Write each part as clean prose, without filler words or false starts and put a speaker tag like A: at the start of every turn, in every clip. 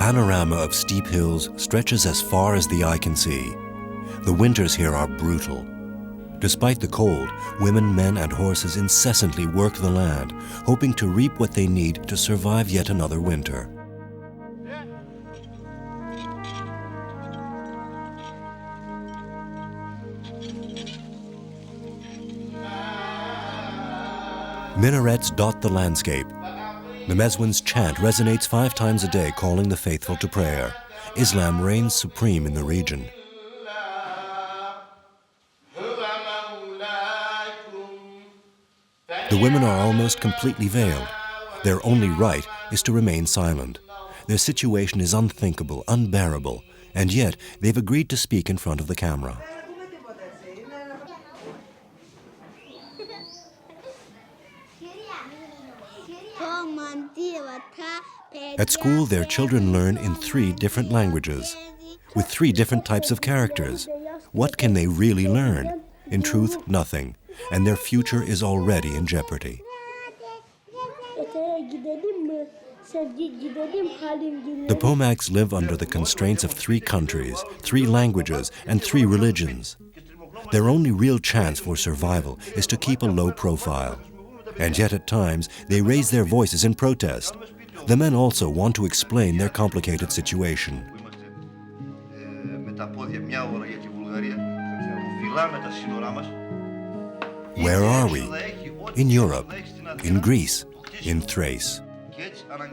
A: panorama of steep hills stretches as far as the eye can see. The winters here are brutal. Despite the cold, women, men, and horses incessantly work the land, hoping to reap what they need to survive yet another winter. Minarets dot the landscape. The Mezwin's chant resonates 5 times a day, calling the faithful to prayer. Islam reigns supreme in the region. The women are almost completely veiled. Their only right is to remain silent. Their situation is unthinkable, unbearable, and yet they've agreed to speak in front of the camera. At school, their children learn in 3 different languages, with 3 different types of characters. What can they really learn? In truth, nothing, and their future is already in jeopardy. The Pomaks live under the constraints of 3 countries, 3 languages, and 3 religions. Their only real chance for survival is to keep a low profile. And yet at times, they raise their voices in protest. The men also want to explain their complicated situation. Where are we? In Europe, in Greece, in Thrace.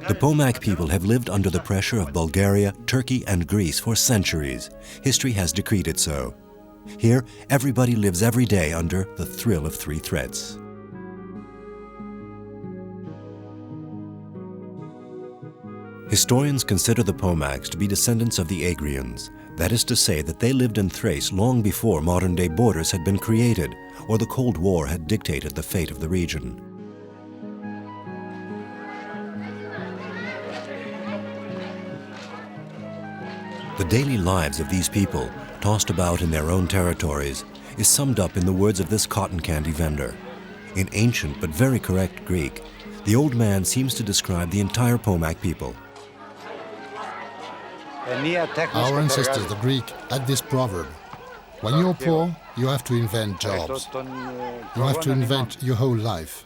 A: The Pomak people have lived under the pressure of Bulgaria, Turkey, and Greece for centuries. History has decreed it so. Here, everybody lives every day under the thrill of 3 threats. Historians consider the Pomaks to be descendants of the Agrians. That is to say that they lived in Thrace long before modern-day borders had been created, or the Cold War had dictated the fate of the region. The daily lives of these people, tossed about in their own territories, is summed up in the words of this cotton candy vendor. In ancient but very correct Greek, the old man seems to describe the entire Pomak people.
B: Our ancestors, the Greek, had this proverb: when you're poor, you have to invent jobs. You have to invent your whole life.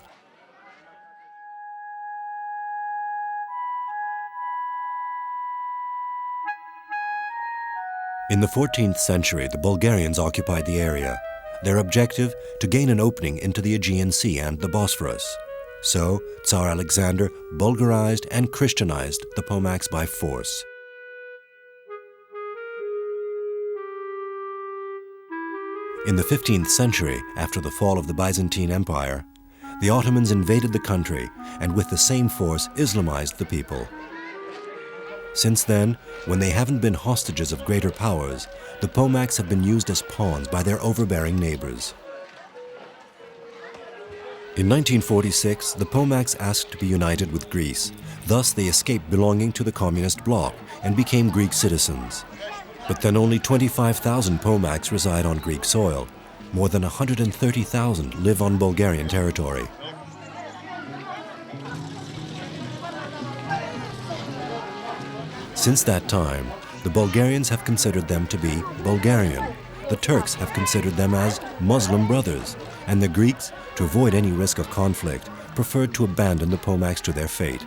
A: In the 14th century, the Bulgarians occupied the area. Their objective, to gain an opening into the Aegean Sea and the Bosphorus. So, Tsar Alexander Bulgarized and Christianized the Pomaks by force. In the 15th century, after the fall of the Byzantine Empire, the Ottomans invaded the country and with the same force Islamized the people. Since then, when they haven't been hostages of greater powers, the Pomaks have been used as pawns by their overbearing neighbors. In 1946, the Pomaks asked to be united with Greece. Thus, they escaped belonging to the communist bloc and became Greek citizens. But then only 25,000 Pomaks reside on Greek soil. More than 130,000 live on Bulgarian territory. Since that time, the Bulgarians have considered them to be Bulgarian. The Turks have considered them as Muslim brothers, and the Greeks, to avoid any risk of conflict, preferred to abandon the Pomaks to their fate.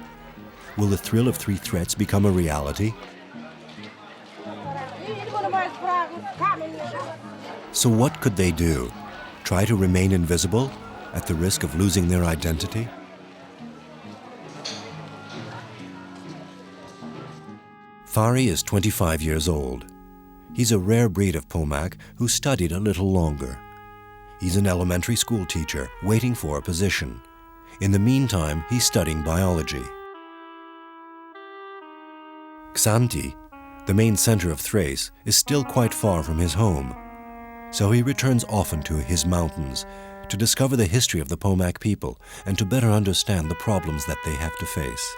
A: Will the thrill of 3 threats become a reality? So what could they do? Try to remain invisible at the risk of losing their identity? Fari is 25 years old. He's a rare breed of Pomak who studied a little longer. He's an elementary school teacher waiting for a position. In the meantime, he's studying biology. Xanthi, the main center of Thrace, is still quite far from his home. So he returns often to his mountains to discover the history of the Pomak people and to better understand the problems that they have to face.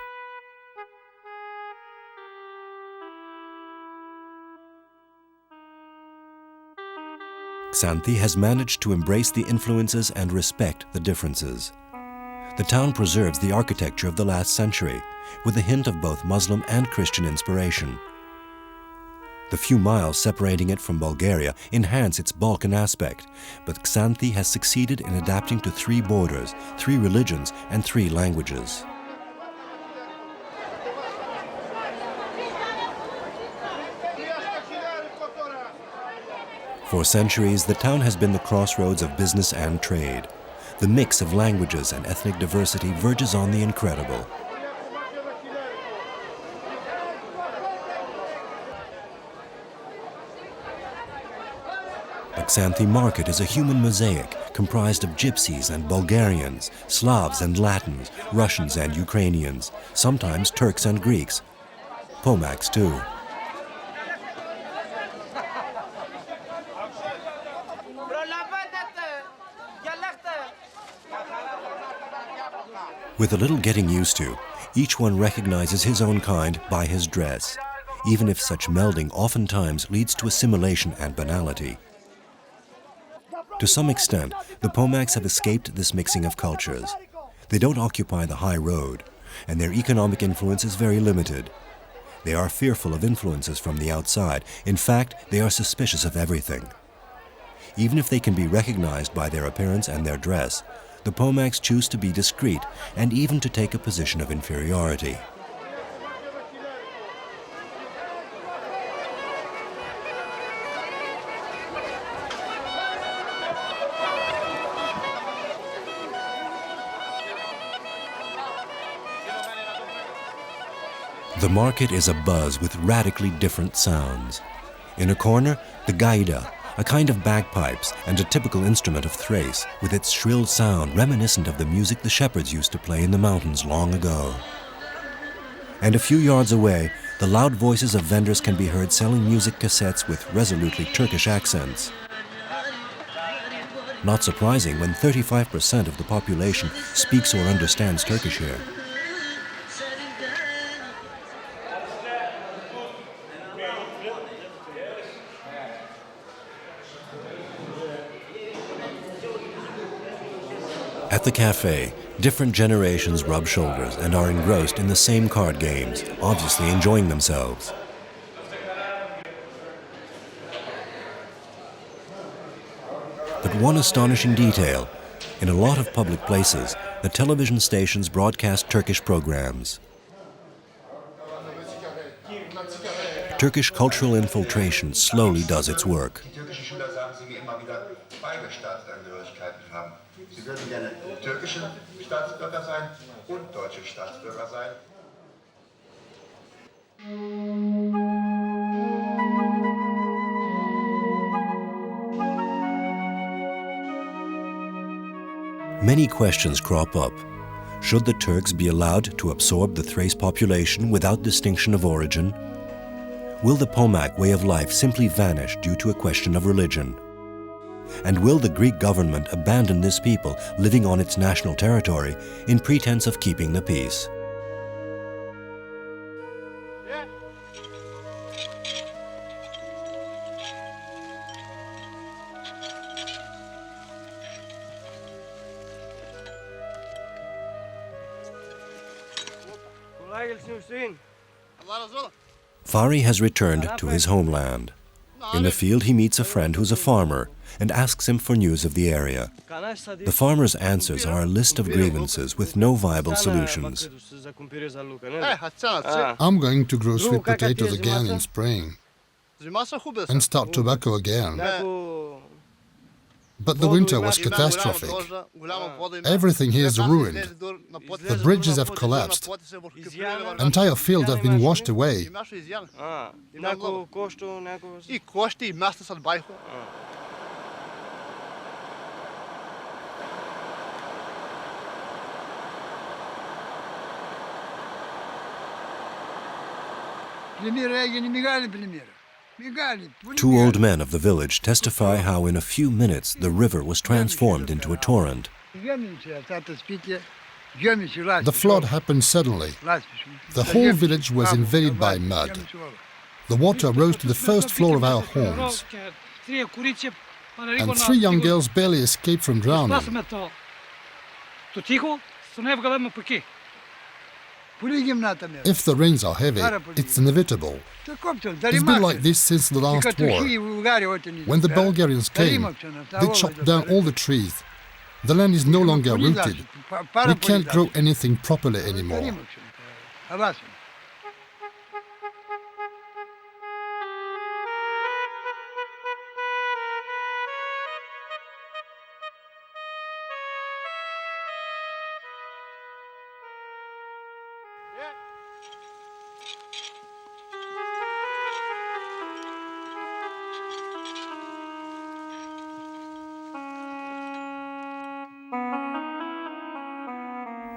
A: Xanthi has managed to embrace the influences and respect the differences. the town preserves the architecture of the last century, with a hint of both Muslim and Christian inspiration. The few miles separating it from Bulgaria enhance its Balkan aspect, but Xanthi has succeeded in adapting to 3 borders, 3 religions, and 3 languages. For centuries, the town has been the crossroads of business and trade. The mix of languages and ethnic diversity verges on the incredible. The Xanthi market is a human mosaic comprised of Gypsies and Bulgarians, Slavs and Latins, Russians and Ukrainians, sometimes Turks and Greeks. Pomaks too. With a little getting used to, each one recognizes his own kind by his dress, even if such melding oftentimes leads to assimilation and banality. To some extent, the Pomaks have escaped this mixing of cultures. They don't occupy the high road, and their economic influence is very limited. They are fearful of influences from the outside. In fact, they are suspicious of everything. Even if they can be recognized by their appearance and their dress, the Pomaks choose to be discreet and even to take a position of inferiority. The market is abuzz with radically different sounds. In a corner, the gaida, a kind of bagpipes and a typical instrument of Thrace, with its shrill sound reminiscent of the music the shepherds used to play in the mountains long ago. And a few yards away, the loud voices of vendors can be heard selling music cassettes with resolutely Turkish accents. Not surprising when 35% of the population speaks or understands Turkish here. At the cafe, different generations rub shoulders and are engrossed in the same card games, obviously enjoying themselves. But one astonishing detail, in a lot of public places, the television stations broadcast Turkish programs. Turkish cultural infiltration slowly does its work.
C: Sie würden gerne türkische Staatsbürger sein und deutsche Staatsbürger sein.
A: Many questions crop up. Should the Turks be allowed to absorb the Thrace population without distinction of origin? Will the Pomak way of life simply vanish due to a question of religion? And will the Greek government abandon this people living on its national territory in pretense of keeping the peace? Fari has returned to his homeland. In the field he meets a friend who's a farmer and asks him for news of the area. The farmer's answers are a list of grievances with no viable solutions.
B: I'm going to grow sweet potatoes again in spring and start tobacco again. But the winter was catastrophic. Everything here is ruined. The bridges have collapsed. Entire fields have been washed away.
A: Two old men of the village testify how in a few minutes the river was transformed into a torrent.
B: The flood happened suddenly. The whole village was invaded by mud. The water rose to the first floor of our homes, and 3 young girls barely escaped from drowning. If the rains are heavy, it's inevitable. It's been like this since the last war. When the Bulgarians came, they chopped down all the trees. The land is no longer rooted. We can't grow anything properly anymore.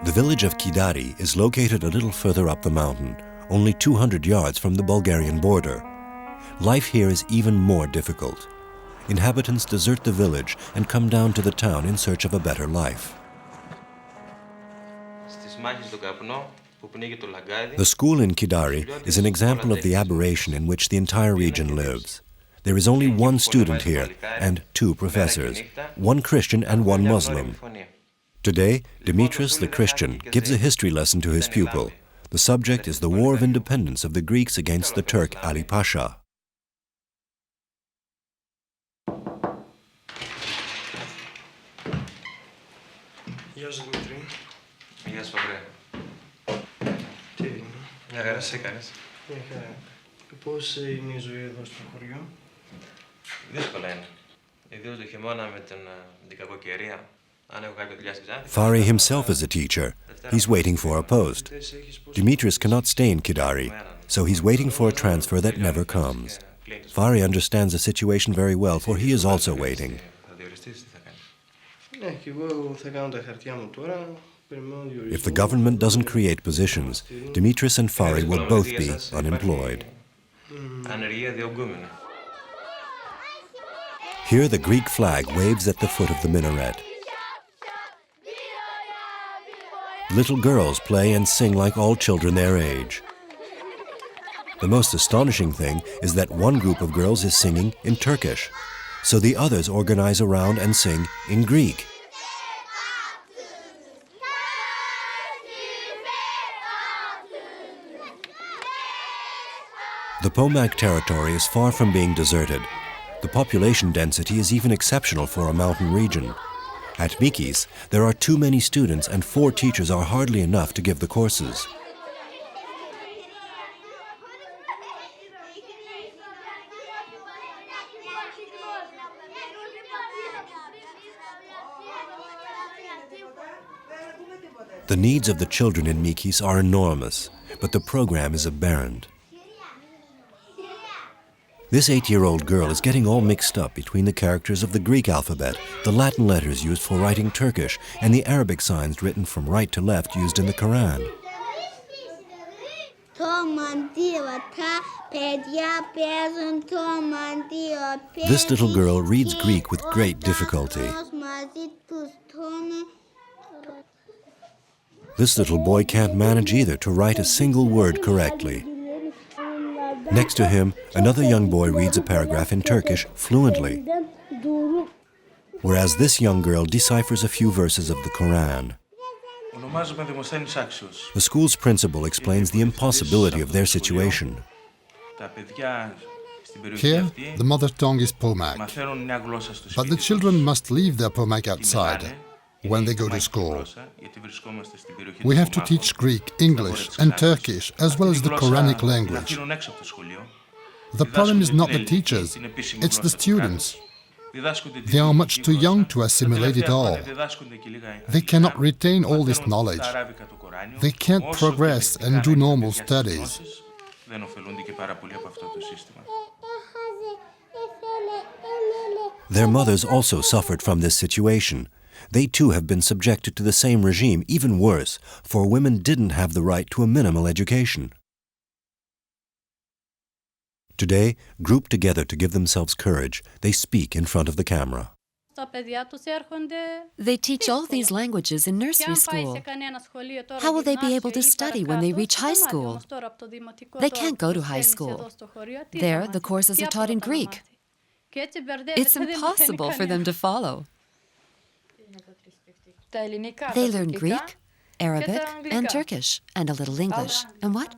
A: The village of Kidari is located a little further up the mountain, only 200 yards from the Bulgarian border. Life here is even more difficult. Inhabitants desert the village and come down to the town in search of a better life. The school in Kidari is an example of the aberration in which the entire region lives. There is only one student here and 2 professors, one Christian and one Muslim. Today, Dimitris the Christian gives a history lesson to his pupil. The subject is the War of Independence of the Greeks against the Turk Ali Pasha.
D: Γεια σου Δημήτρη. Γεια σου Παμπρέ. Τι έγινε? Μια χαρά, σε έκανες. Μια χαρά. Πώς είναι η ζωή εδώ στο χωριό? Δύσκολα είναι. Ιδίως το χειμώνα με την κακοκαιρία.
A: Fari himself is a teacher. He's waiting for a post. Dimitris cannot stay in Kidari, so he's waiting for a transfer that never comes. Fari understands the situation very well, for he is also waiting. If the government doesn't create positions, Dimitris and Fari will both be unemployed. Here the Greek flag waves at the foot of the minaret. Little girls play and sing like all children their age. The most astonishing thing is that one group of girls is singing in Turkish, so the others organize around and sing in Greek. The Pomak territory is far from being deserted. The population density is even exceptional for a mountain region. At Mikis, there are too many students and 4 teachers are hardly enough to give the courses. The needs of the children in Mikis are enormous, but the program is aberrant. This 8-year-old girl is getting all mixed up between the characters of the Greek alphabet, the Latin letters used for writing Turkish, and the Arabic signs written from right to left used in the Quran. This little girl reads Greek with great difficulty. This little boy can't manage either to write a single word correctly. Next to him, another young boy reads a paragraph in Turkish fluently, whereas this young girl deciphers a few verses of the Quran. The school's principal explains the impossibility of their situation.
B: Here, the mother tongue is Pomak, but the children must leave their Pomak outside when they go to school. We have to teach Greek, English and Turkish as well as the Quranic language. The problem is not the teachers, it's the students. They are much too young to assimilate it all. They cannot retain all this knowledge. They can't progress and do normal studies.
A: Their mothers also suffered from this situation. They too have been subjected to the same regime, even worse, for women didn't have the right to a minimal education. Today, grouped together to give themselves courage, they speak in front of the camera.
E: They teach all these languages in nursery school. How will they be able to study when they reach high school? They can't go to high school. There, the courses are taught in Greek. It's impossible for them to follow. They learn Greek Arabic, and Turkish, and a little English. And what?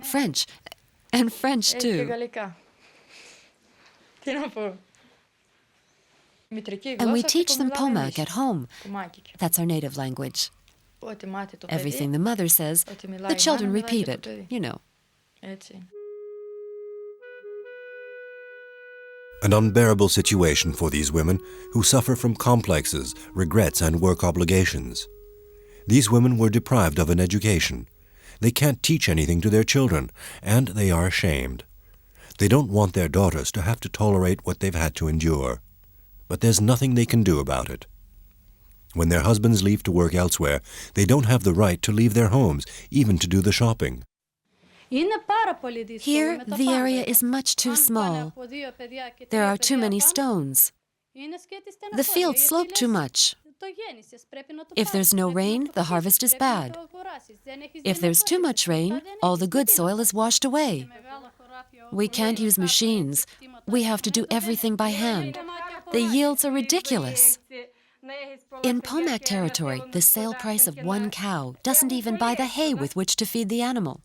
E: French. And French, too. And we teach them Pomak at home. That's our native language. Everything the mother says, the children repeat it, you know.
A: An unbearable situation for these women who suffer from complexes, regrets, and work obligations. These women were deprived of an education. They can't teach anything to their children, and they are ashamed. They don't want their daughters to have to tolerate what they've had to endure. But there's nothing they can do about it. When their husbands leave to work elsewhere, they don't have the right to leave their homes, even to do the shopping.
E: Here, the area is much too small. There are too many stones. The fields slope too much. If there's no rain, the harvest is bad. If there's too much rain, all the good soil is washed away. We can't use machines. We have to do everything by hand. The yields are ridiculous. In Pomak territory, the sale price of one cow doesn't even buy the hay with which to feed the animal.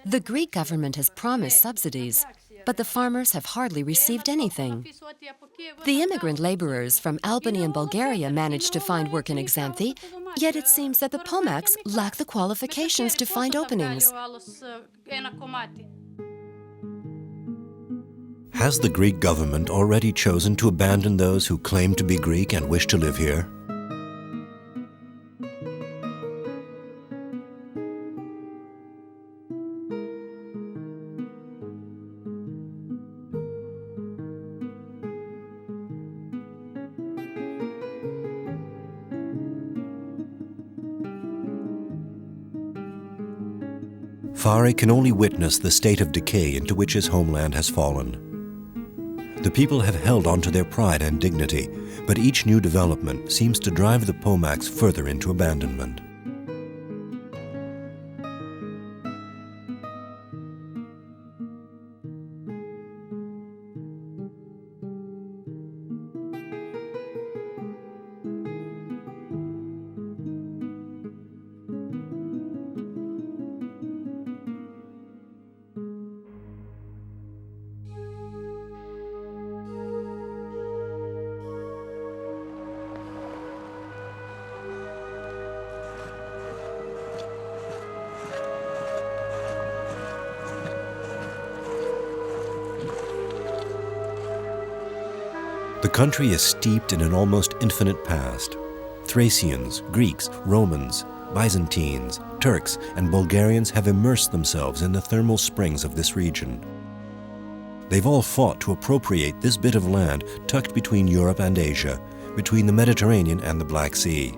E: The Greek government has promised subsidies, but the farmers have hardly received anything. The immigrant laborers from Albania and Bulgaria managed to find work in Xanthi, yet it seems that the Pomaks lack the qualifications to find openings.
A: Has the Greek government already chosen to abandon those who claim to be Greek and wish to live here? Fari can only witness the state of decay into which his homeland has fallen. The people have held on to their pride and dignity, but each new development seems to drive the Pomaks further into abandonment. The country is steeped in an almost infinite past. Thracians, Greeks, Romans, Byzantines, Turks, and Bulgarians have immersed themselves in the thermal springs of this region. They've all fought to appropriate this bit of land tucked between Europe and Asia, between the Mediterranean and the Black Sea.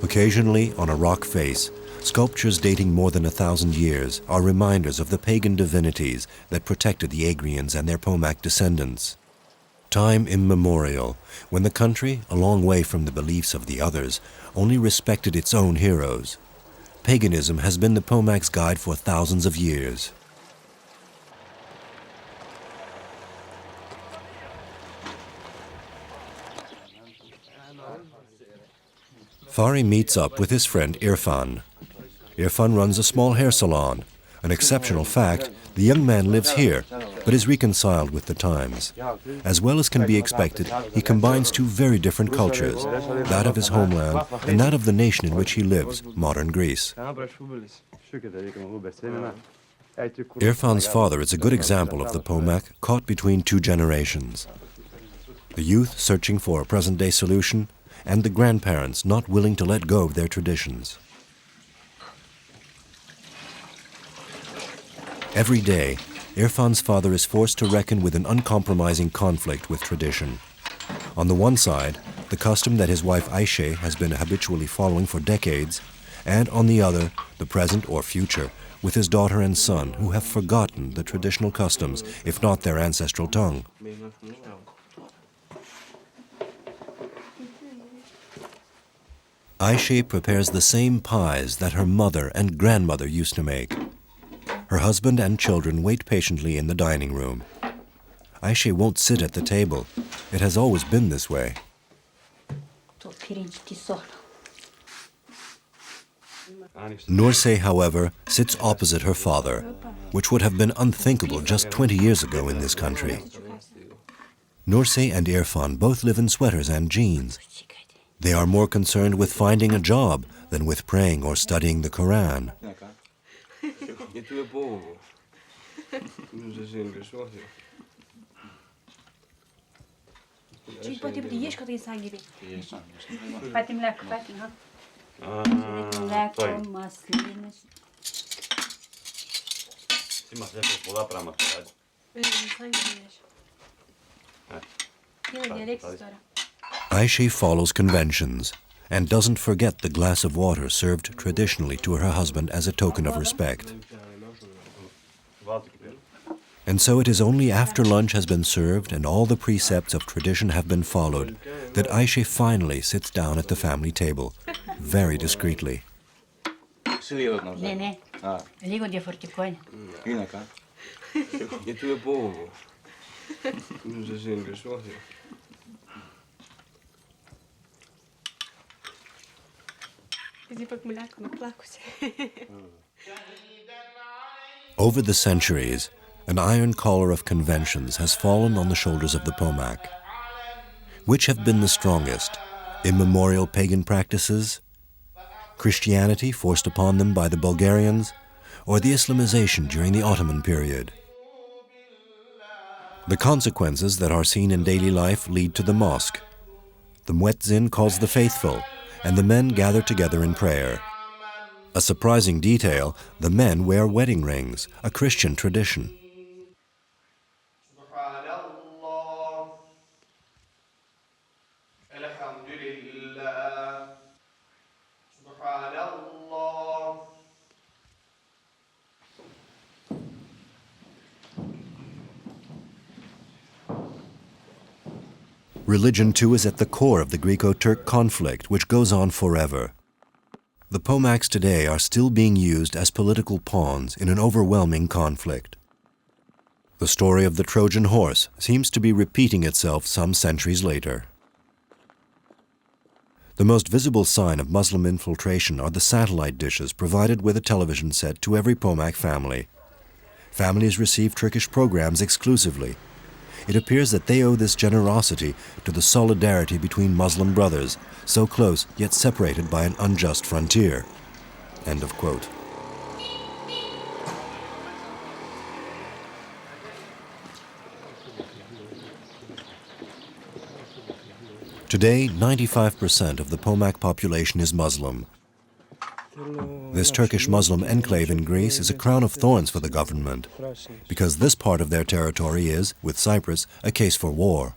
A: Occasionally, on a rock face, sculptures dating more than 1,000 years are reminders of the pagan divinities that protected the Agrians and their Pomak descendants. Time immemorial, when the country, a long way from the beliefs of the others, only respected its own heroes. Paganism has been the Pomaks' guide for thousands of years. Fari meets up with his friend Irfan. Irfan runs a small hair salon. An exceptional fact, the young man lives here, but is reconciled with the times. As well as can be expected, he combines two very different cultures, that of his homeland and that of the nation in which he lives, modern Greece. Irfan's father is a good example of the Pomak caught between two generations. The youth searching for a present-day solution, and the grandparents not willing to let go of their traditions. Every day, Irfan's father is forced to reckon with an uncompromising conflict with tradition. On the one side, the custom that his wife Ayşe has been habitually following for decades, and on the other, the present or future, with his daughter and son who have forgotten the traditional customs, if not their ancestral tongue. Ayşe prepares the same pies that her mother and grandmother used to make. Her husband and children wait patiently in the dining room. Ayşe won't sit at the table. It has always been this way. Nursey, however, sits opposite her father, which would have been unthinkable just 20 years ago in this country. Nursey and Irfan both live in sweaters and jeans. They are more concerned with finding a job than with praying or studying the Quran. Ayşe follows conventions and doesn't forget the glass of water served traditionally to her husband as a token of respect. And so it is only after lunch has been served and all the precepts of tradition have been followed that Ayşe finally sits down at the family table, very discreetly. Over the centuries, an iron collar of conventions has fallen on the shoulders of the Pomak. Which have been the strongest? Immemorial pagan practices, Christianity forced upon them by the Bulgarians, or the Islamization during the Ottoman period? The consequences that are seen in daily life lead to the mosque. The muezzin calls the faithful, and the men gather together in prayer. A surprising detail, the men wear wedding rings, a Christian tradition. Religion, too, is at the core of the Greco-Turk conflict, which goes on forever. The Pomaks today are still being used as political pawns in an overwhelming conflict. The story of the Trojan horse seems to be repeating itself some centuries later. The most visible sign of Muslim infiltration are the satellite dishes provided with a television set to every Pomak family. Families receive Turkish programs exclusively. It appears that they owe this generosity to the solidarity between Muslim brothers, so close yet separated by an unjust frontier. End of quote. Today, 95% of the Pomak population is Muslim. This Turkish Muslim enclave in Greece is a crown of thorns for the government, because this part of their territory is, with Cyprus, a case for war.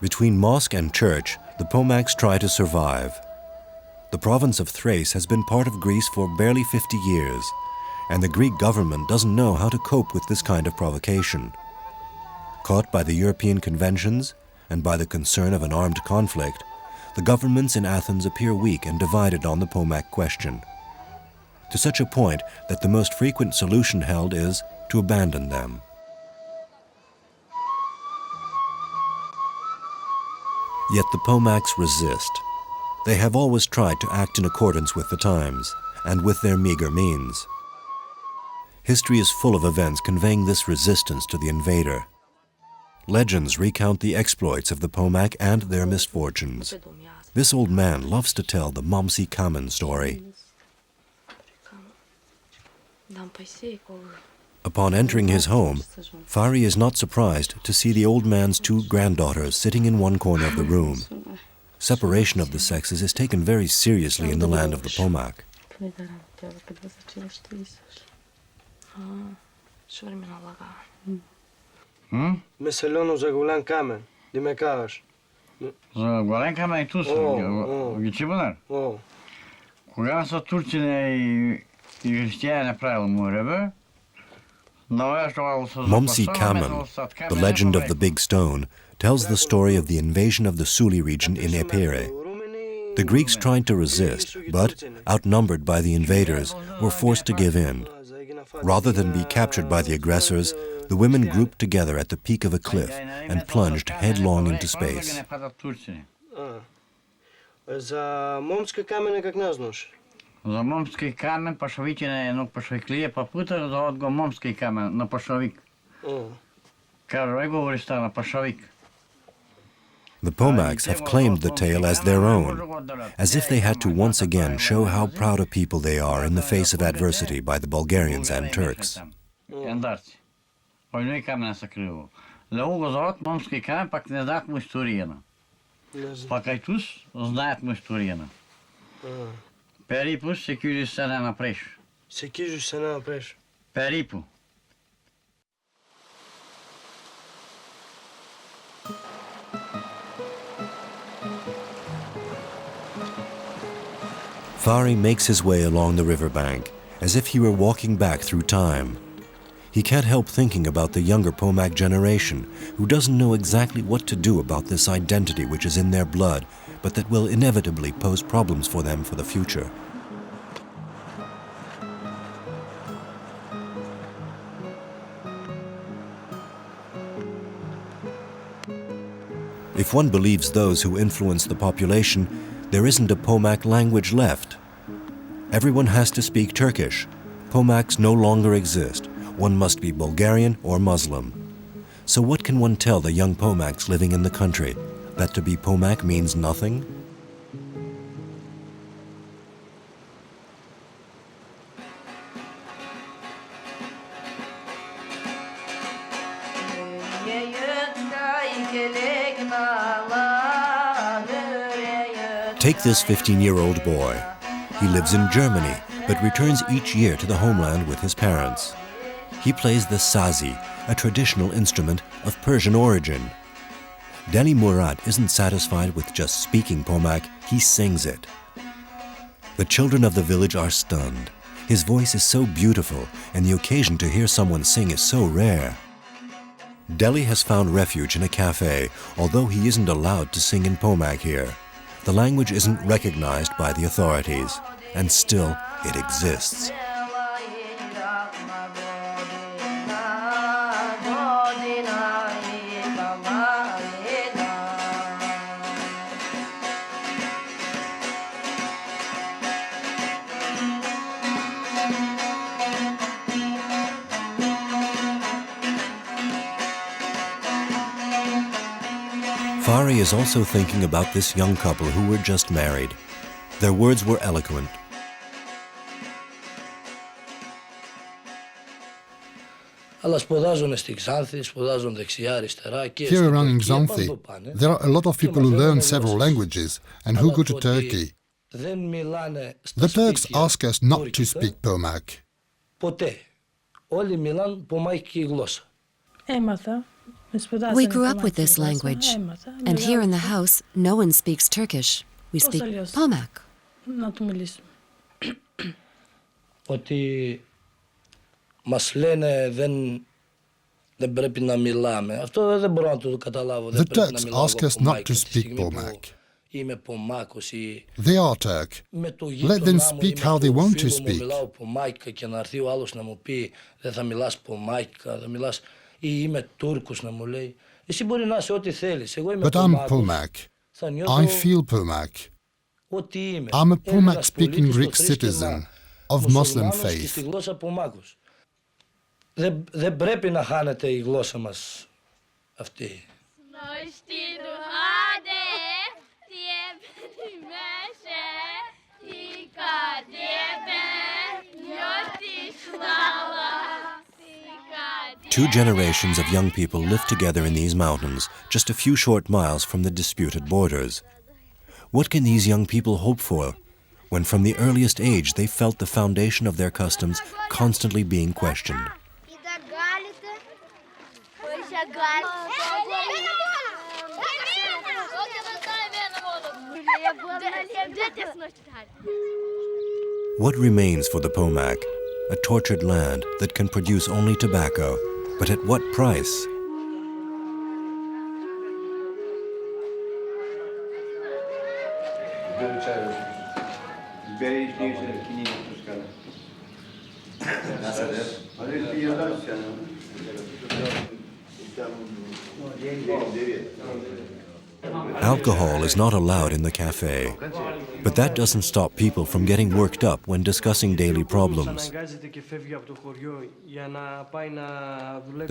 A: Between mosque and church, the Pomaks try to survive. The province of Thrace has been part of Greece for barely 50 years, and the Greek government doesn't know how to cope with this kind of provocation. Caught by the European conventions and by the concern of an armed conflict, the governments in Athens appear weak and divided on the Pomak question, to such a point that the most frequent solution held is to abandon them. Yet the Pomaks resist. They have always tried to act in accordance with the times and with their meager means. History is full of events conveying this resistance to the invader. Legends recount the exploits of the Pomak and their misfortunes. This old man loves to tell the Momsi Kamen story. Upon entering his home, Fari is not surprised to see the old man's two granddaughters sitting in one corner of the room. Separation of the sexes is taken very seriously in the land of the Pomak.
D: Με σελώνω ζαγουλάν κάμεν, δι με κάος.
F: За голен камен ту са, ги чебунар. Кога са турците и християни правили му ръба,
A: Momsi Kamen, the legend of the Big Stone, tells the story of the invasion of the Suli region in Epire. The Greeks tried to resist, but, outnumbered by the invaders, were forced to give in. Rather than be captured by the aggressors, the women grouped together at the peak of a cliff and plunged headlong into space.
F: За момски камен пашавичи на едно пашавиклие попута за отго момски камен на пашавик. Кажа, говори стана пашавик.
A: The Pomaks have claimed the tale as their own, as if they had to once again show how proud a people they are in the face of adversity by the Bulgarians and Turks.
F: Леуго зоват момски камен, пак не знаят му историята. Пак айтус знаят му историята. Περίπου σε 20 να πρέσου.
D: Σε 20 να πρέσου.
F: Περίπου.
A: Fari makes his way along the riverbank, as if he were walking back through time. He can't help thinking about the younger Pomak generation, who doesn't know exactly what to do about this identity which is in their blood, but that will inevitably pose problems for them for the future. If one believes those who influence the population, there isn't a Pomak language left. Everyone has to speak Turkish. Pomaks no longer exist. One must be Bulgarian or Muslim. So what can one tell the young Pomaks living in the country? That to be Pomak means nothing? Take this 15-year-old boy. He lives in Germany, but returns each year to the homeland with his parents. He plays the sazi, a traditional instrument of Persian origin. Deli Murat isn't satisfied with just speaking Pomak, he sings it. The children of the village are stunned. His voice is so beautiful, and the occasion to hear someone sing is so rare. Deli has found refuge in a cafe, although he isn't allowed to sing in Pomak here. The language isn't recognized by the authorities, and still it exists. Fari is also thinking about this young couple who were just married. Their words were eloquent.
B: Here around in Xanthi, there are a lot of people who learn several languages and who go to Turkey. The Turks ask us not to speak Pomak.
E: We grew up with this language, and here in the house, no one speaks Turkish. We speak Pomak.
B: The Turks ask us not to speak Pomak. They are Turk. Let them speak how they want to speak. But I'm Pomak. I feel Pomak. I'm a Pomak-speaking Greek citizen of Muslim faith.
G: Δεν πρέπει να χάνεται η γλώσσα μας αυτή.
A: Two generations of young people live together in these mountains, just a few short miles from the disputed borders. What can these young people hope for, when from the earliest age they felt the foundation of their customs constantly being questioned? What remains for the Pomak? A tortured land that can produce only tobacco, but at what price? Alcohol is not allowed in the cafe, but that doesn't stop people from getting worked up when discussing daily problems. The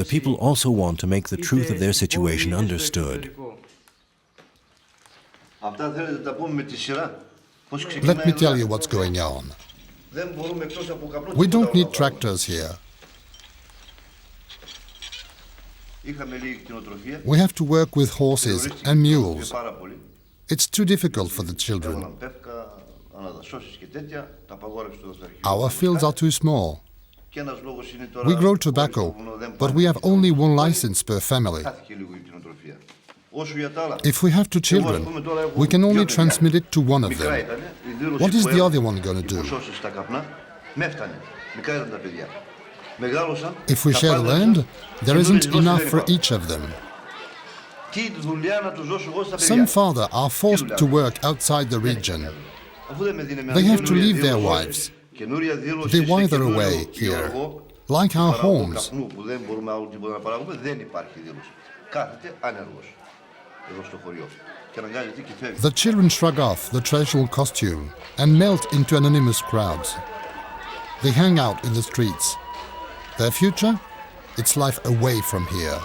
A: people also want to make the truth of their situation understood.
B: Let me tell you what's going on. We don't need tractors here. We have to work with horses and mules. It's too difficult for the children. Our fields are too small. We grow tobacco, but we have only one license per family. If we have 2 children, we can only transmit it to one of them. What is the other one going to do? If we share the land, there isn't enough for each of them. Some fathers are forced to work outside the region. They have to leave their wives. They wither away here, like our homes. The children shrug off the traditional costume and melt into anonymous crowds. They hang out in the streets. Their future? It's life away from here.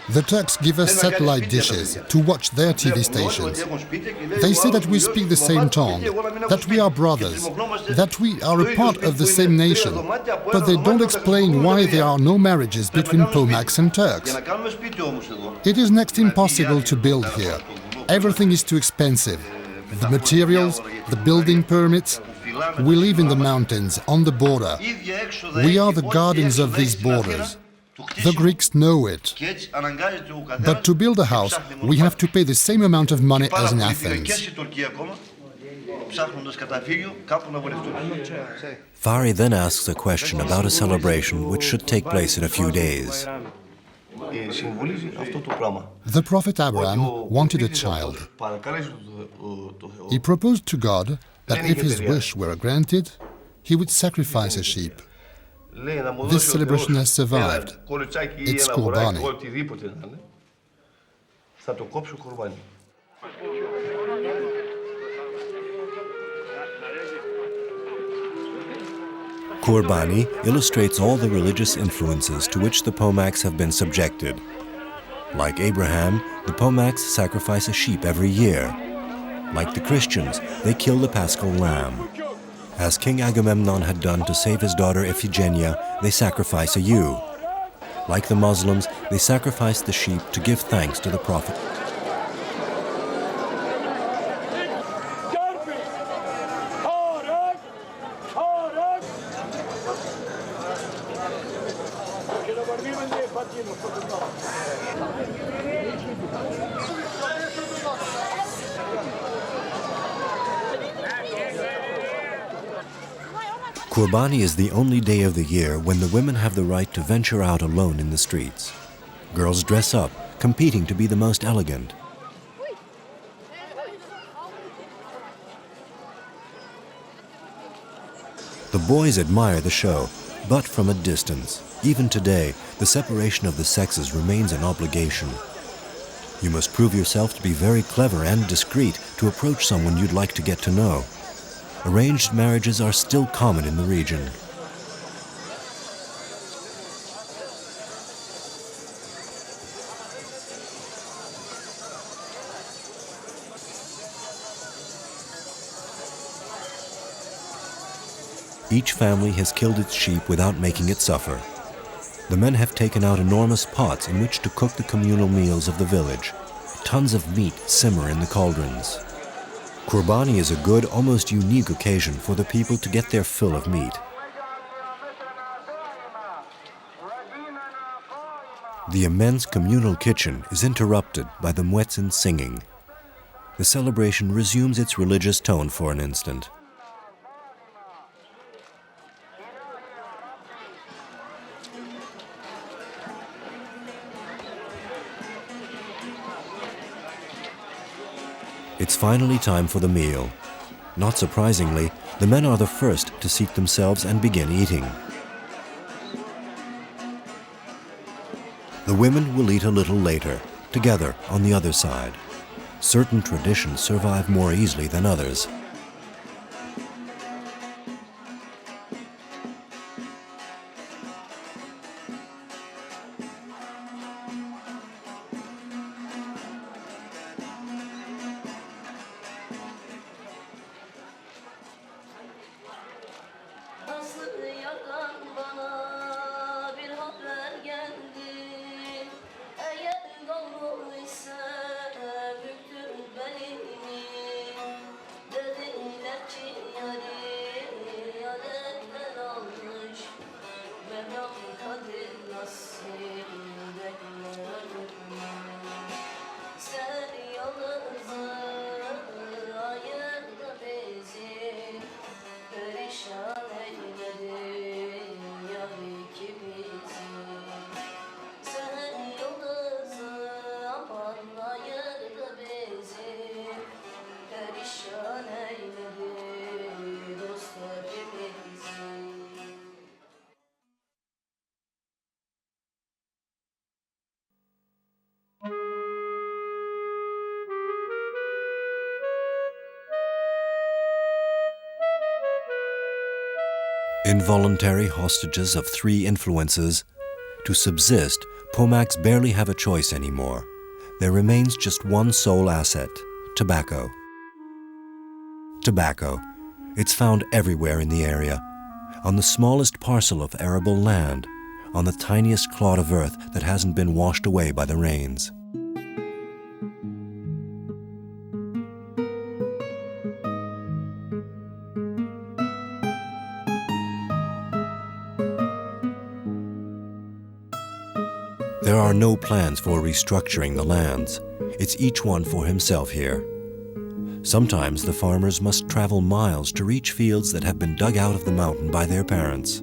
B: The Turks give us satellite dishes to watch their TV stations. They say that we speak the same tongue, that we are brothers, that we are a part of the same nation, but they don't explain why there are no marriages between Pomaks and Turks. It is next impossible to build here. Everything is too expensive. The materials, the building permits. We live in the mountains, on the border. We are the guardians of these borders. The Greeks know it. But to build a house, we have to pay the same amount of money as in Athens.
A: Fari then asks a question about a celebration which should take place in a few days.
B: The prophet Abraham wanted a child. He proposed to God that if his wish were granted, he would sacrifice a sheep. This celebration has survived. It's Kurbani.
A: Kurbani illustrates all the religious influences to which the Pomaks have been subjected. Like Abraham, the Pomaks sacrifice a sheep every year. Like the Christians, they kill the Paschal lamb. As King Agamemnon had done to save his daughter Iphigenia, they sacrifice a ewe. Like the Muslims, they sacrifice the sheep to give thanks to the Prophet. Kurbani is the only day of the year when the women have the right to venture out alone in the streets. Girls dress up, competing to be the most elegant. The boys admire the show, but from a distance. Even today, the separation of the sexes remains an obligation. You must prove yourself to be very clever and discreet to approach someone you'd like to get to know. Arranged marriages are still common in the region. Each family has killed its sheep without making it suffer. The men have taken out enormous pots in which to cook the communal meals of the village. Tons of meat simmer in the cauldrons. Kurbani is a good, almost unique occasion for the people to get their fill of meat. The immense communal kitchen is interrupted by the muezzin singing. The celebration resumes its religious tone for an instant. It's finally time for the meal. Not surprisingly, the men are the first to seat themselves and begin eating. The women will eat a little later, together on the other side. Certain traditions survive more easily than others. Involuntary hostages of three influences. To subsist, Pomaks barely have a choice anymore. There remains just one sole asset: tobacco. Tobacco. It's found everywhere in the area. On the smallest parcel of arable land, on the tiniest clod of earth that hasn't been washed away by the rains. There are no plans for restructuring the lands. It's each one for himself here. Sometimes the farmers must travel miles to reach fields that have been dug out of the mountain by their parents.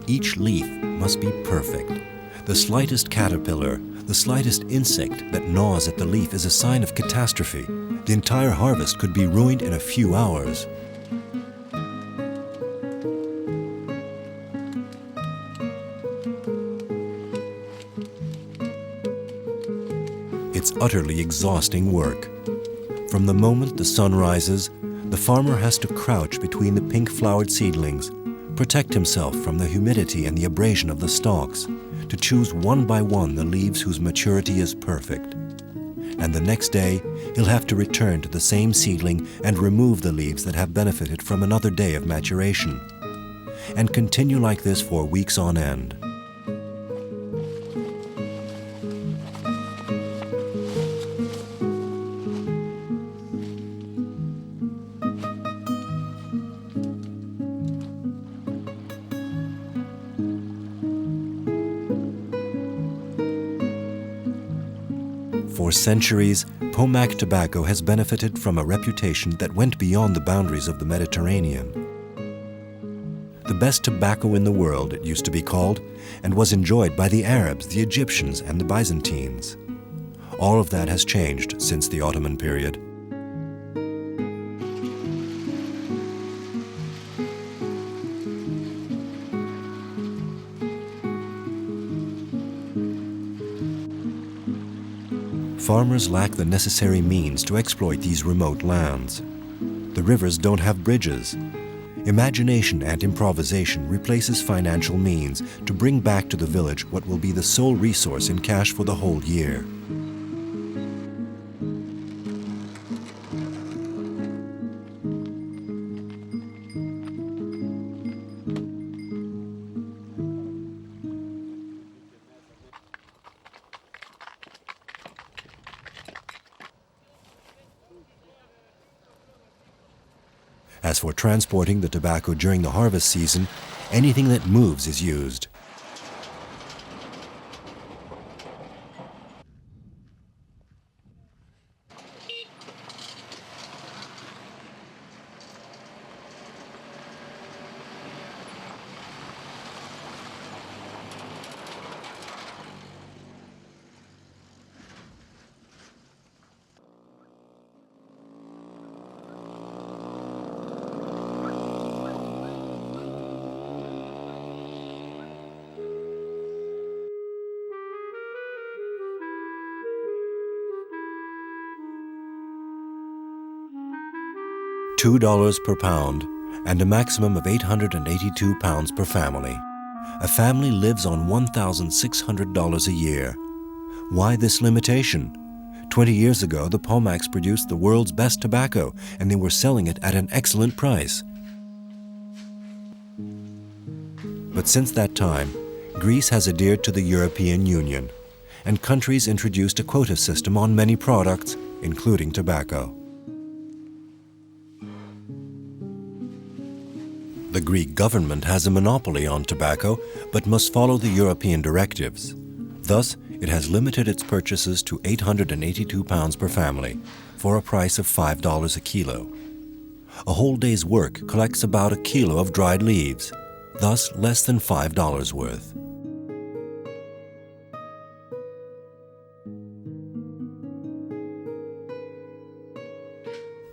A: Each leaf must be perfect. The slightest caterpillar, the slightest insect that gnaws at the leaf is a sign of catastrophe. The entire harvest could be ruined in a few hours. It's utterly exhausting work. From the moment the sun rises, the farmer has to crouch between the pink-flowered seedlings, protect himself from the humidity and the abrasion of the stalks, to choose one by one the leaves whose maturity is perfect. And the next day, he'll have to return to the same seedling and remove the leaves that have benefited from another day of maturation, and continue like this for weeks on end. For centuries, Pomak tobacco has benefited from a reputation that went beyond the boundaries of the Mediterranean. The best tobacco in the world, it used to be called, and was enjoyed by the Arabs, the Egyptians, and the Byzantines. All of that has changed since the Ottoman period. Farmers lack the necessary means to exploit these remote lands. The rivers don't have bridges. Imagination and improvisation replaces financial means to bring back to the village what will be the sole resource in cash for the whole year. As for transporting the tobacco during the harvest season, anything that moves is used. $2 per pound and a maximum of 882 pounds per family. A family lives on $1,600 a year. Why this limitation? 20 years ago, the Pomaks produced the world's best tobacco, and they were selling it at an excellent price. But since that time, Greece has adhered to the European Union, and countries introduced a quota system on many products, including tobacco. The Greek government has a monopoly on tobacco, but must follow the European directives. Thus, it has limited its purchases to 882 pounds per family, for a price of $5 a kilo. A whole day's work collects about a kilo of dried leaves, thus less than $5 worth.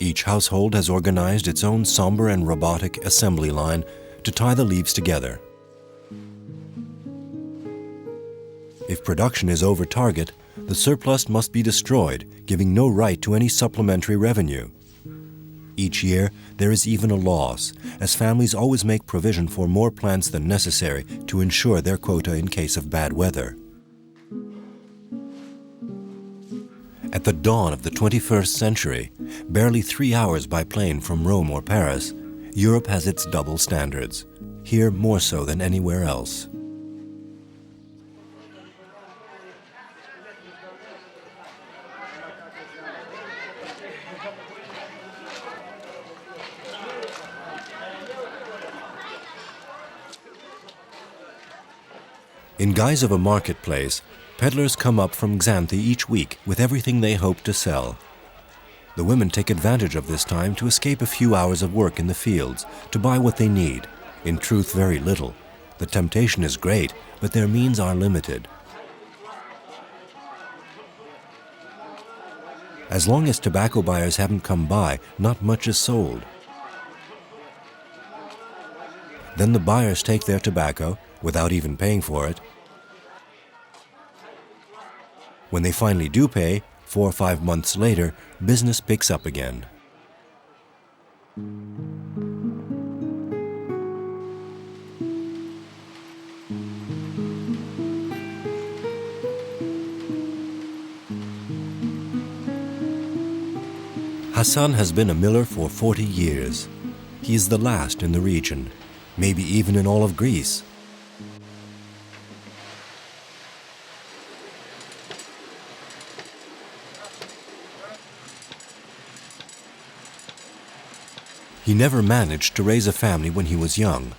A: Each household has organized its own somber and robotic assembly line to tie the leaves together. If production is over target, the surplus must be destroyed, giving no right to any supplementary revenue. Each year, there is even a loss, as families always make provision for more plants than necessary to ensure their quota in case of bad weather. At the dawn of the 21st century, barely 3 hours by plane from Rome or Paris, Europe has its double standards, here more so than anywhere else. In guise of a marketplace, peddlers come up from Xanthi each week with everything they hope to sell. The women take advantage of this time to escape a few hours of work in the fields, to buy what they need, in truth very little. The temptation is great, but their means are limited. As long as tobacco buyers haven't come by, not much is sold. Then the buyers take their tobacco, without even paying for it. When they finally do pay, 4 or 5 months later, business picks up again. Hassan has been a miller for 40 years. He is the last in the region, maybe even in all of Greece. He never managed to raise a family when he was young.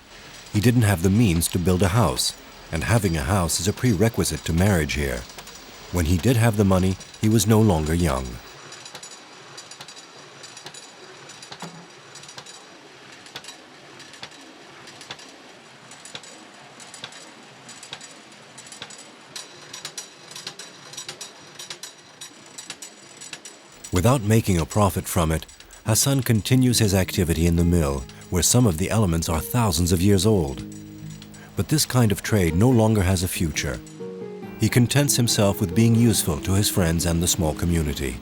A: He didn't have the means to build a house, and having a house is a prerequisite to marriage here. When he did have the money, he was no longer young. Without making a profit from it, Hassan continues his activity in the mill, where some of the elements are thousands of years old. But this kind of trade no longer has a future. He contents himself with being useful to his friends and the small community.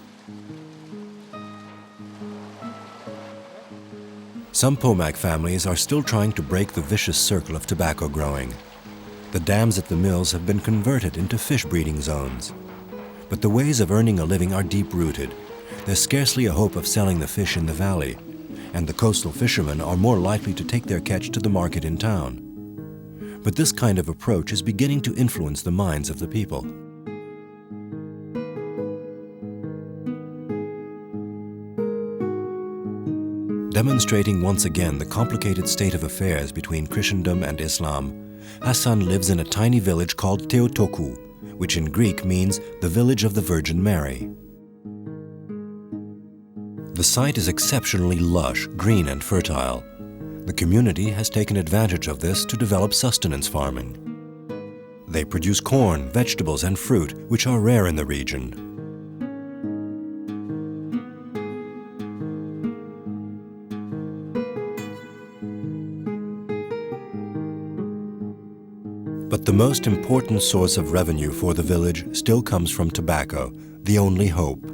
A: Some Pomak families are still trying to break the vicious circle of tobacco growing. The dams at the mills have been converted into fish breeding zones. But the ways of earning a living are deep-rooted. There's scarcely a hope of selling the fish in the valley, and the coastal fishermen are more likely to take their catch to the market in town. But this kind of approach is beginning to influence the minds of the people. Demonstrating once again the complicated state of affairs between Christendom and Islam, Hassan lives in a tiny village called Theotokou, which in Greek means the village of the Virgin Mary. The site is exceptionally lush, green and fertile. The community has taken advantage of this to develop sustenance farming. They produce corn, vegetables and fruit, which are rare in the region. But the most important source of revenue for the village still comes from tobacco, the only hope.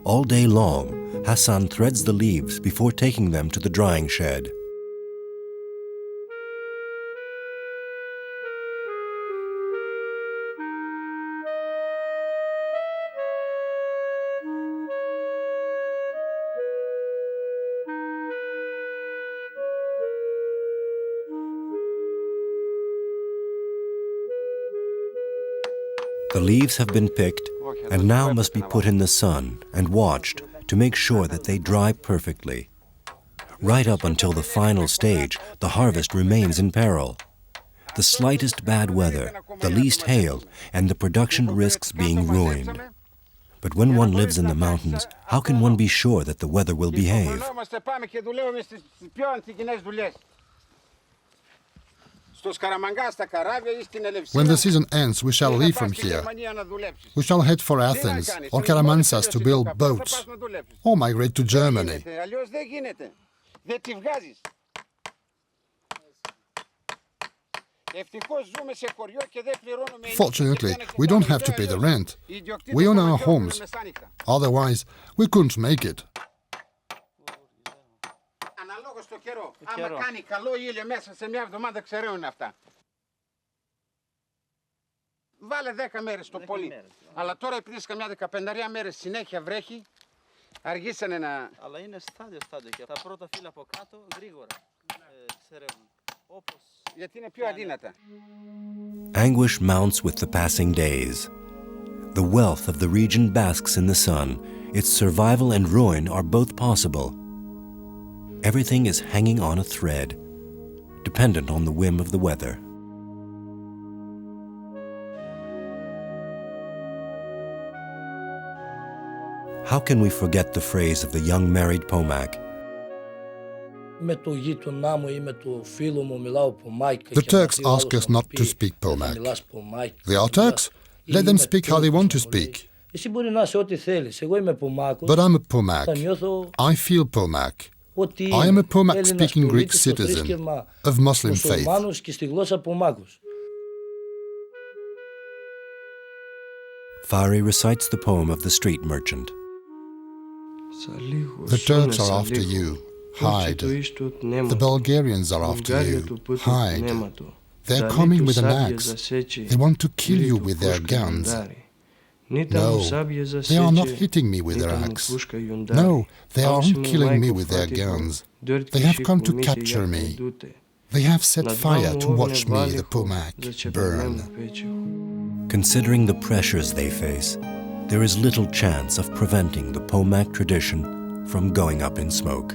A: All day long, Hassan threads the leaves before taking them to the drying shed. The leaves have been picked and now must be put in the sun and watched to make sure that they dry perfectly. Right up until the final stage, the harvest remains in peril. The slightest bad weather, the least hail, and the production risks being ruined. But when one lives in the mountains, how can one be sure that the weather will behave?
B: When the season ends, we shall leave from here. We shall head for Athens or Karamansas to build boats, or migrate to Germany. Fortunately, we don't have to pay the rent. We own our homes. Otherwise, we couldn't make it.
H: Βάλε 10 μέρες το πολύ. Αλλά τώρα επειδή σε καμιά 15 μέρες συνέχεια βρέχει, αργήσανε να... Αλλά είναι στάδιο και τα πρώτα φύλλα από κάτω γρήγορα ξερεύουν. Όπως... Γιατί είναι πιο αδύνατα.
A: Anguish mounts with the passing days. The wealth of the region basks in the sun. Its survival and ruin are both possible. Everything is hanging on a thread, dependent on the whim of the weather. How can we forget the phrase of the young married Pomak?
B: The Turks ask us not to speak Pomak. They are Turks. Let them speak how they want to speak. But I'm a Pomak. I feel Pomak. I am a Pomak-speaking Greek citizen of Muslim faith.
A: Fari recites the poem of the street merchant.
B: The Turks are after you. Hide. The Bulgarians are after you. Hide. They're coming with an axe. They want to kill you with their guns. No, they are not hitting me with their axe. No, they aren't killing me with their guns. They have come to capture me. They have set fire to watch me, the Pomak, burn.
A: Considering the pressures they face, there is little chance of preventing the Pomak tradition from going up in smoke.